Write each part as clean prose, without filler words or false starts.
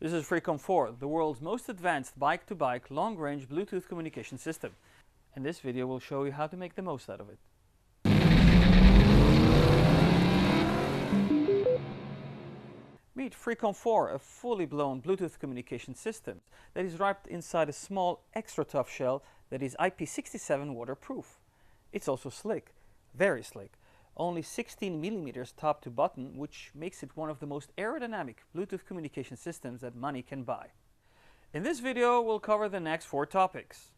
This is Freecom 4, the world's most advanced bike-to-bike long-range Bluetooth communication system. And this video will show you how to make the most out of it. Meet Freecom 4, a fully blown Bluetooth communication system that is wrapped inside a small extra tough shell that is IP67 waterproof. It's also slick, very slick. Only 16 millimeters top to bottom, which makes it one of the most aerodynamic Bluetooth communication systems that money can buy. In this video, we'll cover the next 4 topics.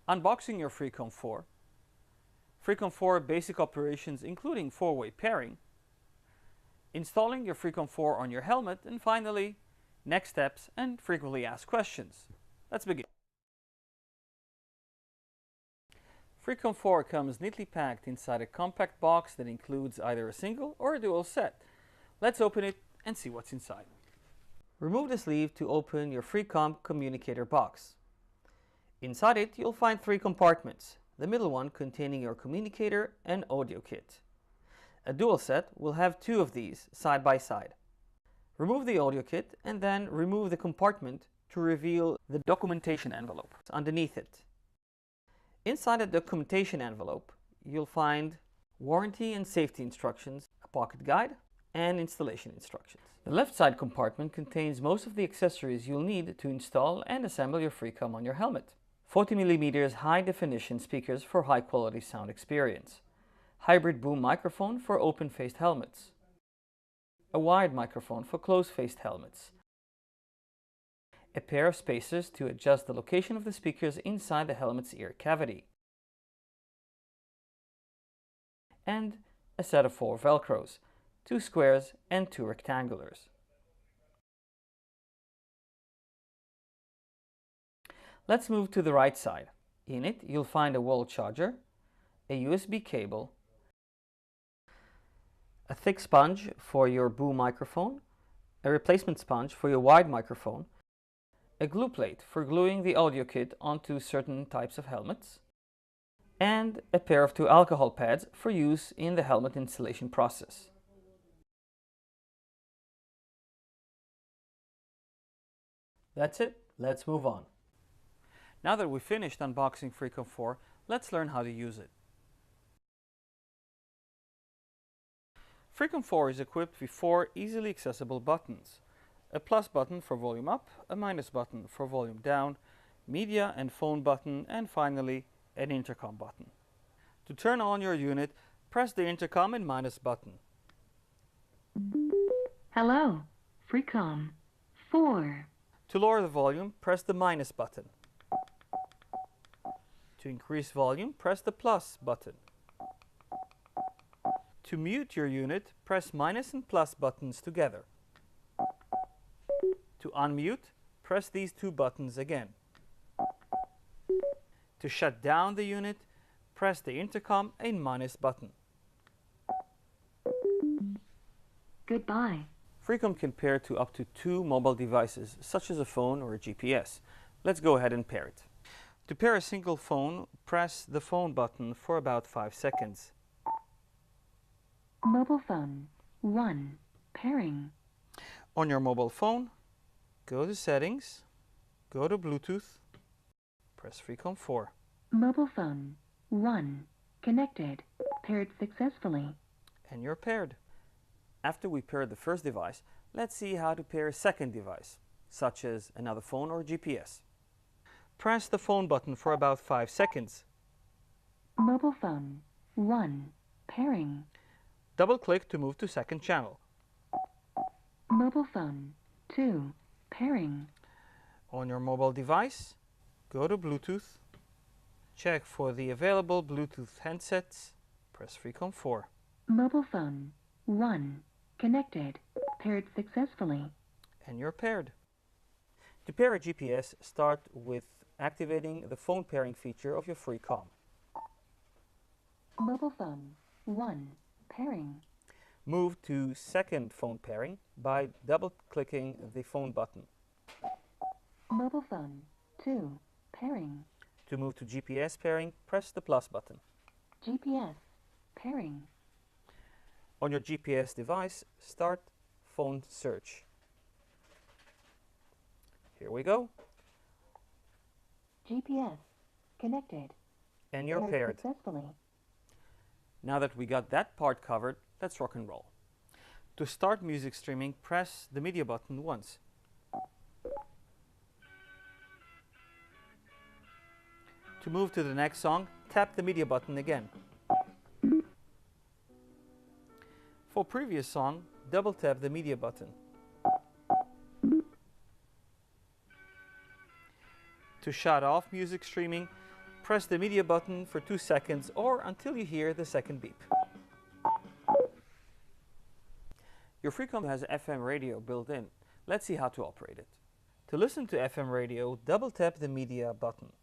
Unboxing your Freecom 4, Freecom 4 basic operations including 4-way pairing, installing your Freecom 4 on your helmet, and finally, next steps and frequently asked questions. Let's begin. Freecom 4 comes neatly packed inside a compact box that includes either a single or a dual set. Let's open it and see what's inside. Remove the sleeve to open your Freecom communicator box. Inside it, you'll find 3 compartments, the middle one containing your communicator and audio kit. A dual set will have 2 of these side by side. Remove the audio kit and then remove the compartment to reveal the documentation envelope underneath it. Inside the documentation envelope, you'll find warranty and safety instructions, a pocket guide, and installation instructions. The left side compartment contains most of the accessories you'll need to install and assemble your Freecom on your helmet. 40mm high-definition speakers for high-quality sound experience. Hybrid boom microphone for open-faced helmets. A wide microphone for closed-faced helmets. A pair of spacers to adjust the location of the speakers inside the helmet's ear cavity. And a set of 4 velcros, 2 squares and 2 rectangulars. Let's move to the right side. In it, you'll find a wall charger, a USB cable, a thick sponge for your boom microphone, a replacement sponge for your wide microphone, a glue plate for gluing the audio kit onto certain types of helmets, and a pair of 2 alcohol pads for use in the helmet installation process. That's it, let's move on. Now that we've finished unboxing Freecom 4, let's learn how to use it. Freecom 4 is equipped with 4 easily accessible buttons. A plus button for volume up, a minus button for volume down, media and phone button, and finally an intercom button. To turn on your unit, press the intercom and minus button. Hello, Freecom 4. To lower the volume, press the minus button. To increase volume, press the plus button. To mute your unit, press minus and plus buttons together. To unmute, press these 2 buttons again. To shut down the unit, press the intercom and minus button. Goodbye. Freecom can pair to up to 2 mobile devices, such as a phone or a GPS. Let's go ahead and pair it. To pair a single phone, press the phone button for about 5 seconds. Mobile phone 1. Pairing. On your mobile phone, go to Settings, go to Bluetooth, press Freecom 4. Mobile phone 1. Connected. Paired successfully. And you're paired. After we paired the first device, let's see how to pair a second device, such as another phone or GPS. Press the phone button for about 5 seconds. Mobile phone 1. Pairing. Double-click to move to second channel. Mobile phone 2. Pairing. On your mobile device, go to Bluetooth, check for the available Bluetooth handsets, press Freecom 4. Mobile phone 1. Connected. Paired successfully. And you're paired. To pair a GPS, start with activating the phone pairing feature of your Freecom. Mobile phone 1. Pairing. Move to second phone pairing by double-clicking the phone button. Mobile phone 2. Pairing. To move to GPS pairing, press the plus button. GPS. Pairing. On your GPS device, start phone search. Here we go. GPS connected. And you're paired. Successfully. Now that we got that part covered, let's rock and roll. To start music streaming, press the media button once. To move to the next song, tap the media button again. For previous song, double tap the media button. To shut off music streaming, press the media button for 2 seconds or until you hear the second beep. Your Freecom has FM radio built in. Let's see how to operate it. To listen to FM radio, double tap the media button.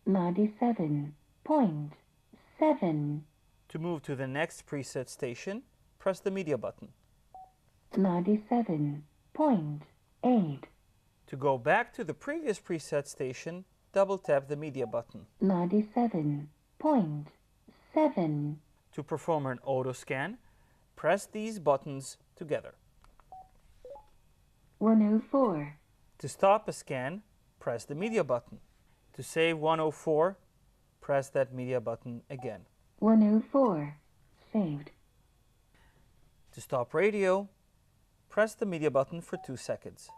97.7. To move to the next preset station, press the media button. 97.8. To go back to the previous preset station, double tap the media button. 97.7. To perform an auto scan, press these buttons together. 104. To stop a scan, press the media button. To save 104, press that media button again. 104. Saved. To stop radio, press the media button for 2 seconds,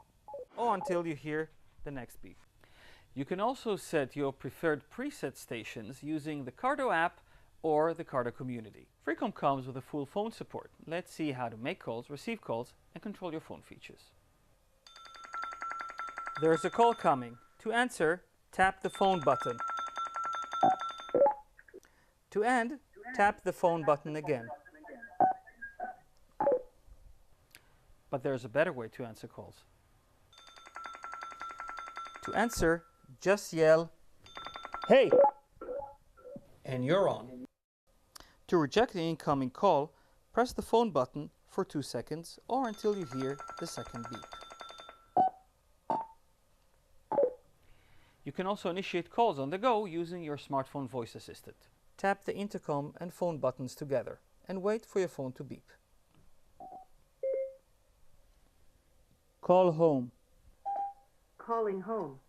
or until you hear the next beep. You can also set your preferred preset stations using the Cardo app or the Cardo community. Freecom comes with a full phone support. Let's see how to make calls, receive calls, and control your phone features. There's a call coming. To answer, tap the phone button. To end, tap the phone button again. But there's a better way to answer calls. To answer, just yell, "Hey!" and you're on. To reject the incoming call, press the phone button for 2 seconds or until you hear the second beep. You can also initiate calls on the go using your smartphone voice assistant. Tap the intercom and phone buttons together and wait for your phone to beep. Call home. Calling home.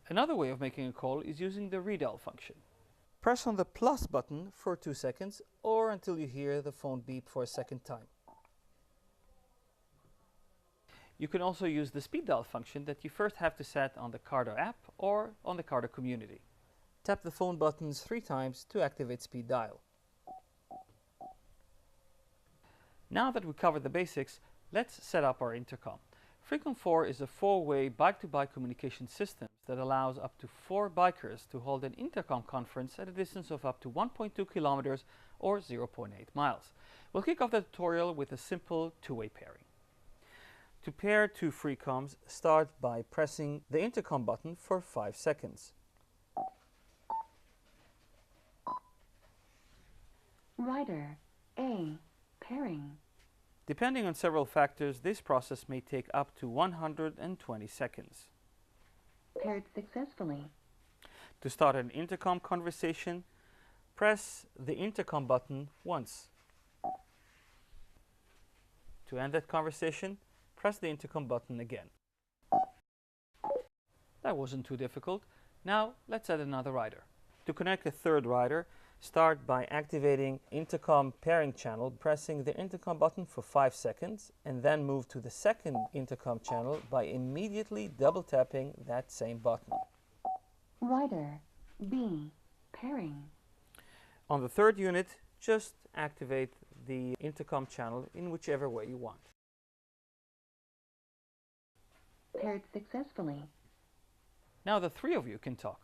Another way of making a call is using the redial function. Press on the plus button for 2 seconds or until you hear the phone beep for a second time. You can also use the speed dial function that you first have to set on the Cardo app or on the Cardo community. Tap the phone buttons 3 times to activate speed dial. Now that we covered the basics, let's set up our intercom. Freecom 4 is a 4-way bike-to-bike communication system that allows up to 4 bikers to hold an intercom conference at a distance of up to 1.2 kilometers or 0.8 miles. We'll kick off the tutorial with a simple 2-way pairing. To pair 2 Freecoms, start by pressing the intercom button for 5 seconds. Rider A. Pairing. Depending on several factors, this process may take up to 120 seconds. Paired successfully. To start an intercom conversation, press the intercom button once. To end that conversation, press the intercom button again. That wasn't too difficult. Now let's add another rider. To connect a third rider, start by activating intercom pairing channel, pressing the intercom button for 5 seconds, and then move to the second intercom channel by immediately double tapping that same button. Rider B. Pairing. On the third unit, just activate the intercom channel in whichever way you want. Paired successfully. Now the 3 of you can talk.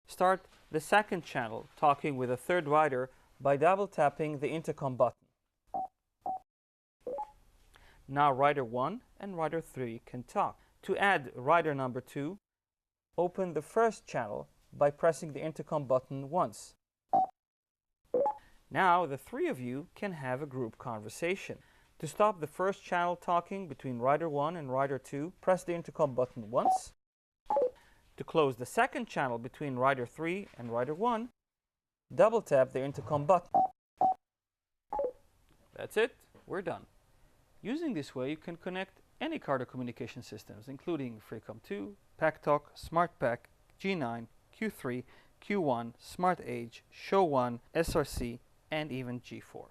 Start the second channel talking with a third rider by double tapping the intercom button. Now rider 1 and rider 3 can talk. To add rider number 2, open the first channel by pressing the intercom button once. Now the 3 of you can have a group conversation. To stop the first channel talking between rider 1 and rider 2, press the intercom button once. To close the second channel between rider 3 and rider 1, double tap the intercom button. That's it. we're done. Using this way, you can connect any Cardo communication systems, including Freecom 2, PackTalk, SmartPack, G9, Q3, Q1, SmartAge, Show1, SRC, and even G4.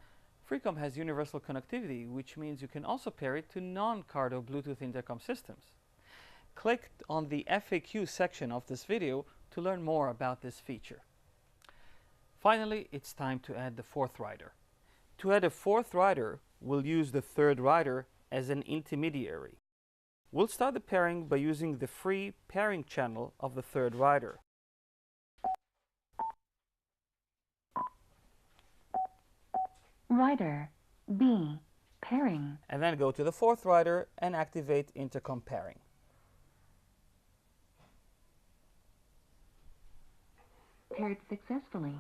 Freecom has universal connectivity, which means you can also pair it to non-Cardo Bluetooth intercom systems. Click on the FAQ section of this video to learn more about this feature. Finally, it's time to add the fourth rider. To add a fourth rider, we'll use the third rider as an intermediary. We'll start the pairing by using the free pairing channel of the third rider. Rider B pairing. And then go to the fourth rider and activate intercom pairing. Paired successfully.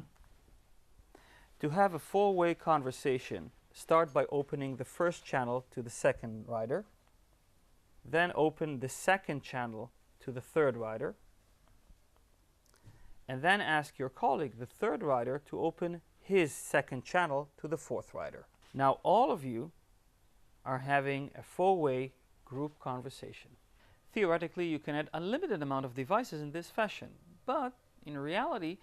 To have a four-way conversation, start by opening the first channel to the second rider, then open the second channel to the third rider, and then ask your colleague, the third rider, to open his second channel to the fourth rider. Now all of you are having a four-way group conversation. Theoretically, you can add unlimited amount of devices in this fashion, but in reality,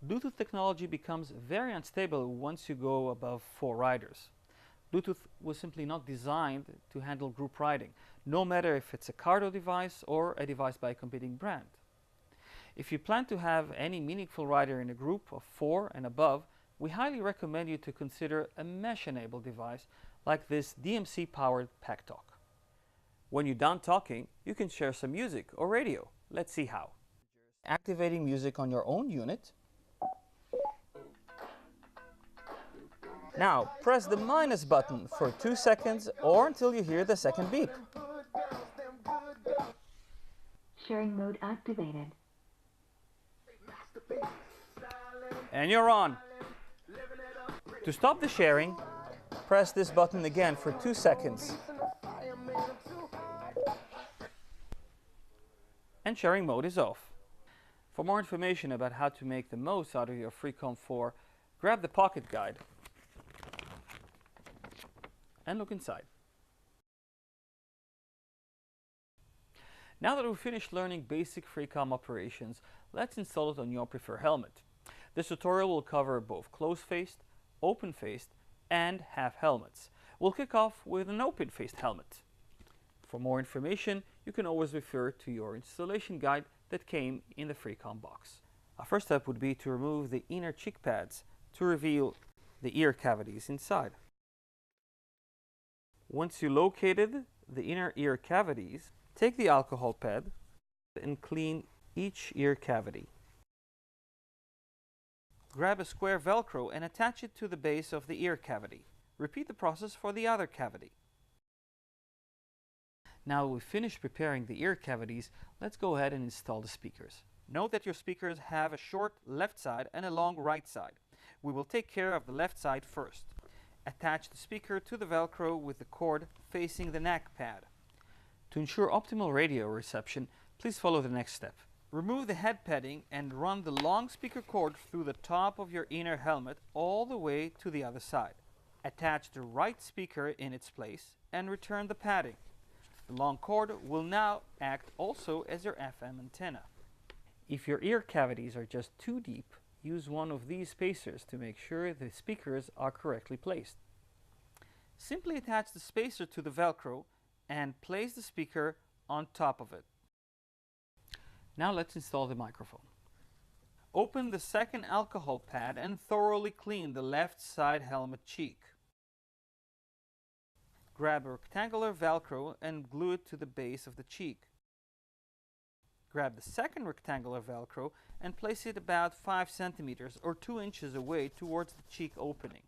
Bluetooth technology becomes very unstable once you go above 4 riders. Bluetooth was simply not designed to handle group riding, no matter if it's a Cardo device or a device by a competing brand. If you plan to have any meaningful rider in a group of 4 and above, we highly recommend you to consider a mesh-enabled device like this DMC-powered PackTalk. When you're done talking, you can share some music or radio. Let's see how. Activating music on your own unit. Now, press the minus button for 2 seconds or until you hear the second beep. Sharing mode activated. And you're on. To stop the sharing, press this button again for 2 seconds. And sharing mode is off. For more information about how to make the most out of your Freecom 4, grab the pocket guide and look inside. Now that we've finished learning basic Freecom operations, let's install it on your preferred helmet. This tutorial will cover both closed-faced, open-faced, and half helmets. We'll kick off with an open-faced helmet. For more information, you can always refer to your installation guide that came in the Freecom box. Our first step would be to remove the inner cheek pads to reveal the ear cavities inside. Once you located the inner ear cavities, take the alcohol pad and clean each ear cavity. Grab a square velcro and attach it to the base of the ear cavity. Repeat the process for the other cavity. Now we've finished preparing the ear cavities, let's go ahead and install the speakers. Note that your speakers have a short left side and a long right side. We will take care of the left side first. Attach the speaker to the velcro with the cord facing the neck pad. To ensure optimal radio reception, please follow the next step. Remove the head padding and run the long speaker cord through the top of your inner helmet all the way to the other side. Attach the right speaker in its place and return the padding. The long cord will now act also as your FM antenna. If your ear cavities are just too deep, use one of these spacers to make sure the speakers are correctly placed. Simply attach the spacer to the velcro and place the speaker on top of it. Now let's install the microphone. Open the second alcohol pad and thoroughly clean the left side helmet cheek. Grab a rectangular velcro and glue it to the base of the cheek. Grab the second rectangular velcro and place it about 5 centimeters or 2 inches away towards the cheek opening.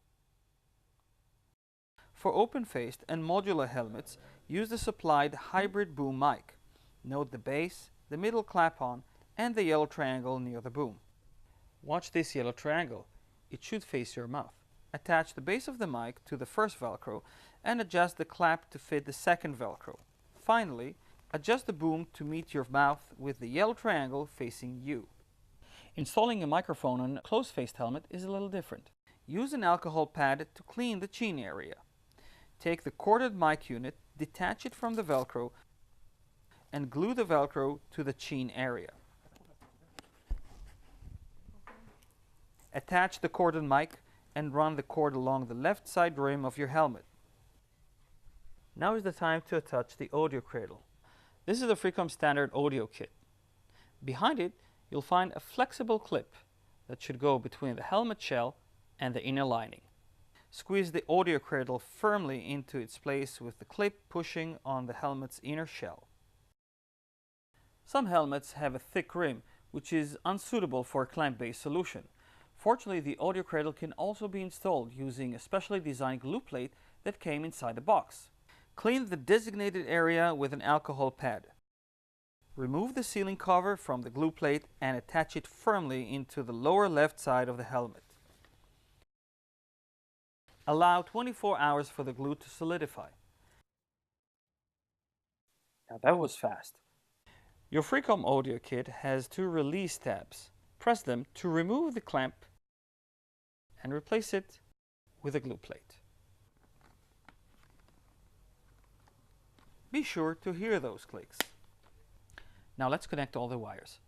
For open-faced and modular helmets, use the supplied hybrid boom mic. Note the base, the middle clap-on, and the yellow triangle near the boom. Watch this yellow triangle. It should face your mouth. Attach the base of the mic to the first velcro and adjust the clap to fit the second velcro. Finally, adjust the boom to meet your mouth with the yellow triangle facing you. Installing a microphone on a closed-faced helmet is a little different. Use an alcohol pad to clean the chin area. take the corded mic unit, detach it from the velcro, and glue the velcro to the chin area. Attach the corded mic and run the cord along the left side rim of your helmet. Now is the time to attach the audio cradle. This is the Freecom standard audio kit. Behind it, you'll find a flexible clip that should go between the helmet shell and the inner lining. Squeeze the audio cradle firmly into its place with the clip pushing on the helmet's inner shell. Some helmets have a thick rim, which is unsuitable for a clamp-based solution. Fortunately, the audio cradle can also be installed using a specially designed glue plate that came inside the box. Clean the designated area with an alcohol pad. Remove the sealing cover from the glue plate and attach it firmly into the lower left side of the helmet. Allow 24 hours for the glue to solidify. Now that was fast. Your Freecom audio kit has two release tabs. Press them to remove the clamp and replace it with a glue plate. Be sure to hear those clicks. Now let's connect all the wires.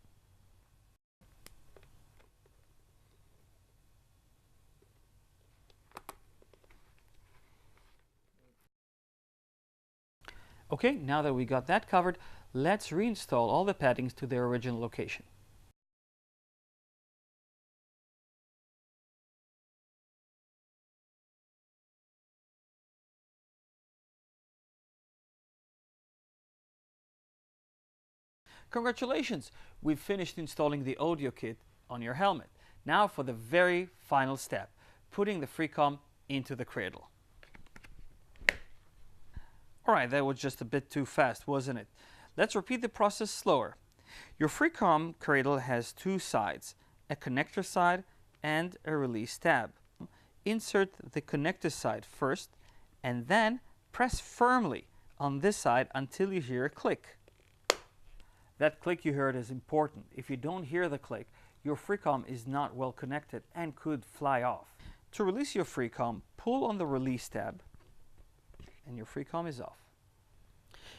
Okay, now that we got that covered, let's reinstall all the paddings to their original location. Congratulations! We've finished installing the audio kit on your helmet. Now for the very final step, putting the Freecom into the cradle. Alright, that was just a bit too fast, wasn't it? Let's repeat the process slower. Your Freecom cradle has two sides, a connector side and a release tab. Insert the connector side first and then press firmly on this side until you hear a click. That click you heard is important. If you don't hear the click, your Freecom is not well connected and could fly off. To release your Freecom, pull on the release tab and your Freecom is off.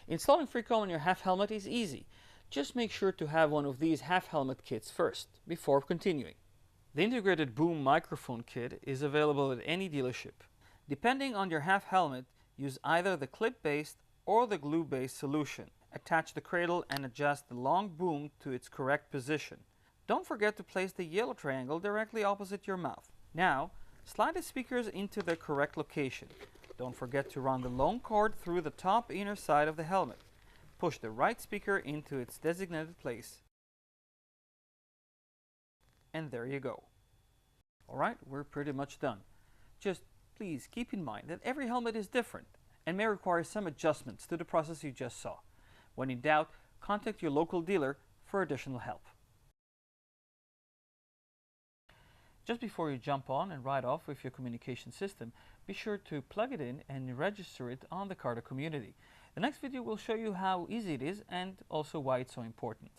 Installing Freecom on your half helmet is easy. Just make sure to have one of these half helmet kits first before continuing. The integrated boom microphone kit is available at any dealership. Depending on your half helmet, use either the clip-based or the glue-based solution. Attach the cradle and adjust the long boom to its correct position. Don't forget to place the yellow triangle directly opposite your mouth. Now, slide the speakers into their correct location. Don't forget to run the long cord through the top inner side of the helmet. Push the right speaker into its designated place. And there you go. Alright, we're pretty much done. Just please keep in mind that every helmet is different and may require some adjustments to the process you just saw. When in doubt, contact your local dealer for additional help. Just before you jump on and ride off with your communication system, be sure to plug it in and register it on the Cardo community. The next video will show you how easy it is and also why it's so important.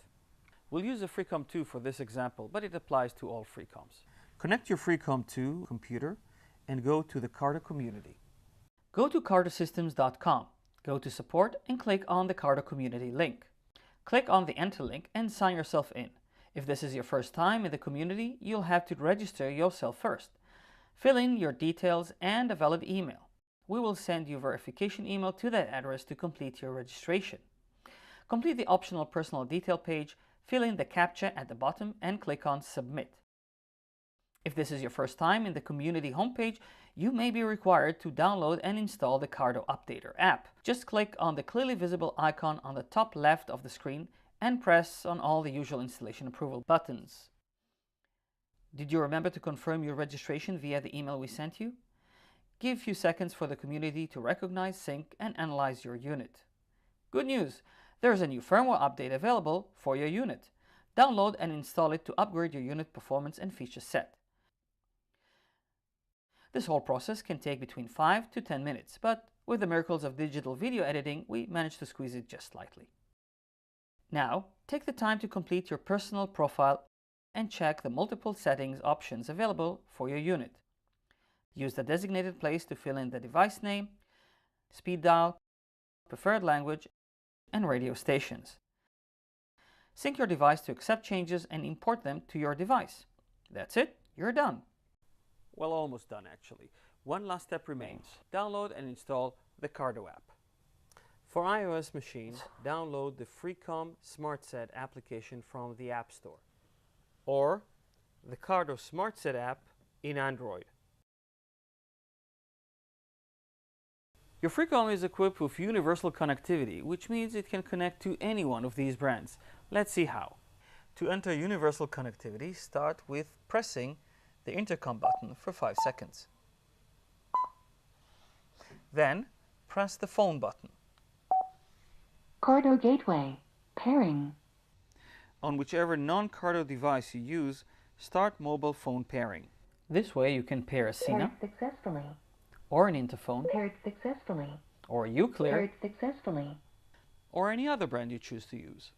We'll use a Freecom 2 for this example, but it applies to all Freecoms. Connect your Freecom 2 computer and go to the Cardo community. Go to cardosystems.com. Go to support and click on the Cardo community link. Click on the enter link and sign yourself in. If this is your first time in the community, you'll have to register yourself first. Fill in your details and a valid email. We will send you a verification email to that address to complete your registration. Complete the optional personal detail page, fill in the CAPTCHA at the bottom and click on Submit. If this is your first time in the community homepage, you may be required to download and install the Cardo Updater app. Just click on the clearly visible icon on the top left of the screen and press on all the usual installation approval buttons. Did you remember to confirm your registration via the email we sent you? Give a few seconds for the community to recognize, sync, and analyze your unit. Good news! There's a new firmware update available for your unit. Download and install it to upgrade your unit performance and feature set. This whole process can take between 5 to 10 minutes, but with the miracles of digital video editing, we managed to squeeze it just slightly. Now, take the time to complete your personal profile and check the multiple settings options available for your unit. Use the designated place to fill in the device name, speed dial, preferred language, and radio stations. Sync your device to accept changes and import them to your device. That's it, you're done. Well, almost done actually. One last step remains. Download and install the Cardo app. For iOS machines, download the Freecom SmartSet application from the App Store, or the Cardo SmartSet app in Android. Your Freecom is equipped with universal connectivity, which means it can connect to any one of these brands. Let's see how. To enter universal connectivity, start with pressing the intercom button for 5 seconds. Then, press the phone button. Cardo gateway. Pairing. On whichever non-Cardo device you use, start mobile phone pairing. This way you can pair a SINA, Paired successfully. or an Interphone, Paired successfully. or a Uclear, Paired successfully. or any other brand you choose to use.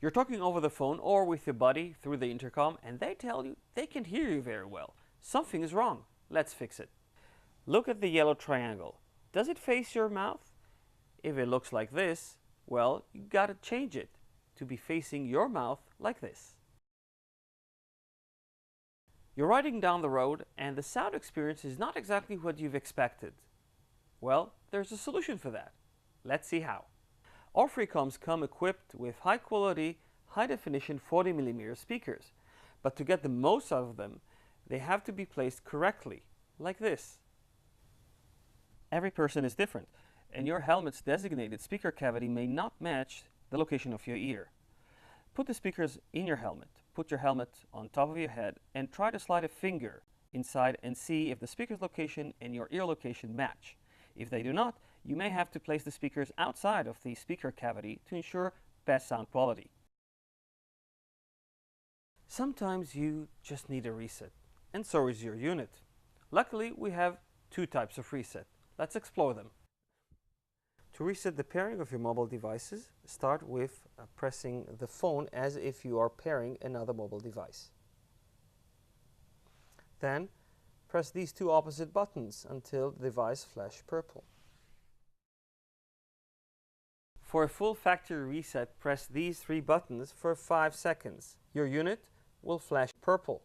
You're talking over the phone or with your buddy through the intercom, and they tell you they can hear you very well. Something is wrong. Let's fix it. Look at the yellow triangle. Does it face your mouth? If it looks like this, well, you gotta change it to be facing your mouth like this. You're riding down the road and the sound experience is not exactly what you've expected. Well, there's a solution for that. Let's see how. All Freecoms come equipped with high quality, high definition 40mm speakers, but to get the most out of them, they have to be placed correctly, like this. Every person is different, and your helmet's designated speaker cavity may not match the location of your ear. Put the speakers in your helmet, put your helmet on top of your head, and try to slide a finger inside and see if the speaker's location and your ear location match. If they do not, you may have to place the speakers outside of the speaker cavity to ensure best sound quality. Sometimes you just need a reset, and so is your unit. Luckily, we have 2 types of reset. Let's explore them. To reset the pairing of your mobile devices, start with pressing the phone as if you are pairing another mobile device. Then, press these 2 opposite buttons until the device flashes purple. For a full factory reset, press these 3 buttons for 5 seconds. Your unit will flash purple.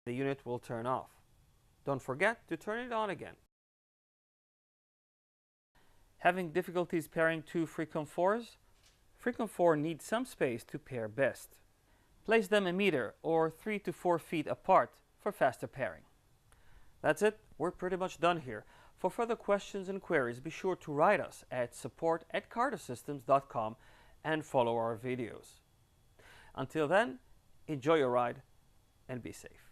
The unit will turn off. Don't forget to turn it on again. Having difficulties pairing 2 Freecom 4s? Freecom 4 needs some space to pair best. Place them a meter or 3 to 4 feet apart for faster pairing. That's it, we're pretty much done here. For further questions and queries, be sure to write us at support@cardosystems.com and follow our videos. Until then, enjoy your ride and be safe.